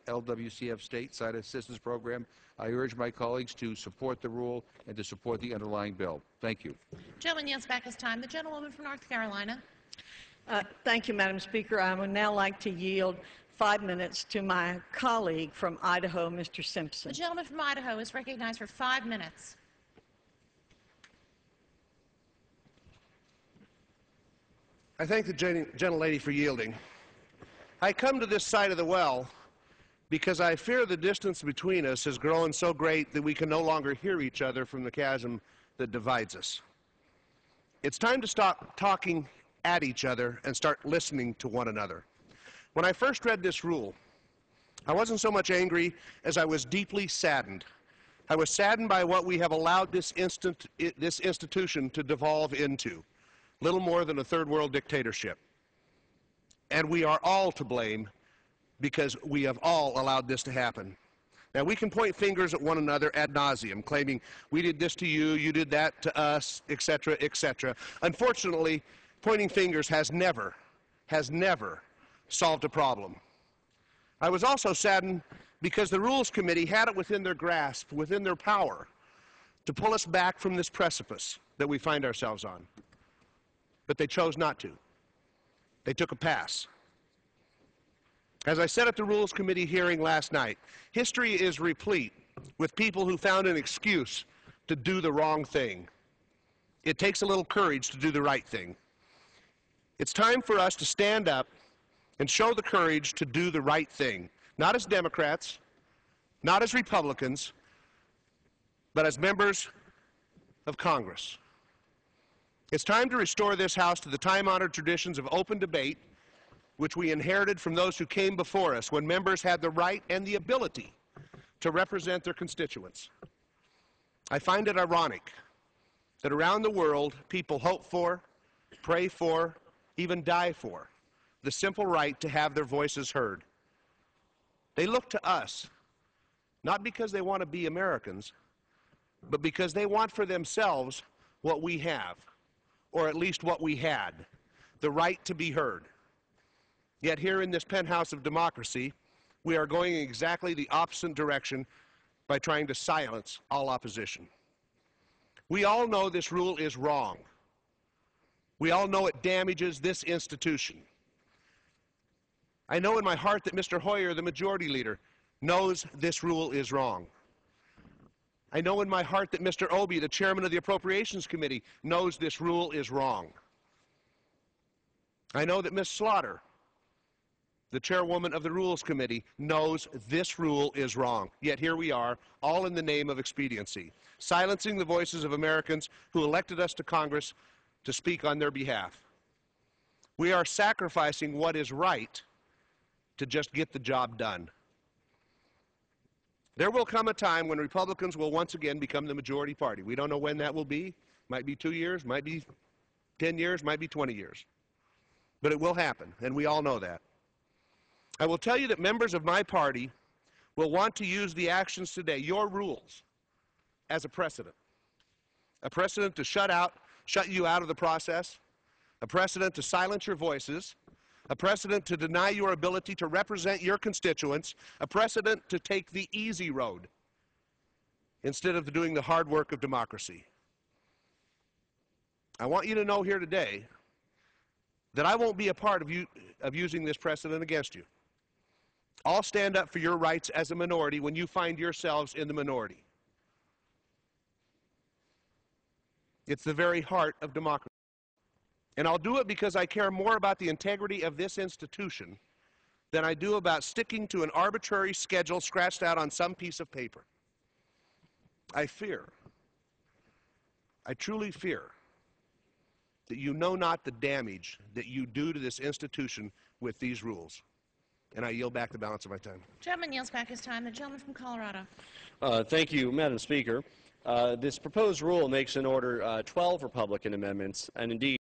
LWCF State Side Assistance Program. I urge my colleagues to support the rule and to support the underlying bill. Thank you. Gentleman yields back his time. The gentlewoman from North Carolina. Thank you, Madam Speaker. I would now like to yield 5 minutes to my colleague from Idaho, Mr. Simpson. The gentleman from Idaho is recognized for 5 minutes. I thank the gentlelady for yielding. I come to this side of the well because I fear the distance between us has grown so great that we can no longer hear each other from the chasm that divides us. It's time to stop talking at each other and start listening to one another. When I first read this rule, I wasn't so much angry as I was deeply saddened. I was saddened by what we have allowed this institution to devolve into, little more than a third world dictatorship. And we are all to blame because we have all allowed this to happen. Now, we can point fingers at one another ad nauseum, claiming we did this to you, you did that to us, etc., etc. Unfortunately, pointing fingers has never solved a problem. I was also saddened because the Rules Committee had it within their grasp, within their power, to pull us back from this precipice that we find ourselves on. But they chose not to. They took a pass. As I said at the Rules Committee hearing last night, history is replete with people who found an excuse to do the wrong thing. It takes a little courage to do the right thing. It's time for us to stand up and show the courage to do the right thing, not as Democrats, not as Republicans, but as members of Congress. It's time to restore this House to the time-honored traditions of open debate, which we inherited from those who came before us, when members had the right and the ability to represent their constituents. I find it ironic that around the world, people hope for, pray for, even die for the simple right to have their voices heard. They look to us, not because they want to be Americans, but because they want for themselves what we have, or at least what we had, the right to be heard. Yet here in this penthouse of democracy, we are going in exactly the opposite direction by trying to silence all opposition. We all know this rule is wrong. We all know it damages this institution. I know in my heart that Mr. Hoyer, the majority leader, knows this rule is wrong. I know in my heart that Mr. Obey, the chairman of the Appropriations Committee, knows this rule is wrong. I know that Ms. Slaughter, the chairwoman of the Rules Committee, knows this rule is wrong. Yet here we are, all in the name of expediency, silencing the voices of Americans who elected us to Congress to speak on their behalf. We are sacrificing what is right to just get the job done. There will come a time when Republicans will once again become the majority party. We don't know when that will be. Might be 2 years, might be 10 years, might be 20 years. But it will happen, and we all know that. I will tell you that members of my party will want to use the actions today, your rules, as a precedent to shut you out of the process, a precedent to silence your voices, a precedent to deny your ability to represent your constituents, a precedent to take the easy road instead of doing the hard work of democracy. I want you to know here today that I won't be a part of using this precedent against you. I'll stand up for your rights as a minority when you find yourselves in the minority. It's the very heart of democracy. And I'll do it because I care more about the integrity of this institution than I do about sticking to an arbitrary schedule scratched out on some piece of paper. I truly fear, that you know not the damage that you do to this institution with these rules. And I yield back the balance of my time. Gentleman yields back his time. The gentleman from Colorado. Thank you, Madam Speaker. This proposed rule makes in order 12 Republican amendments, and indeed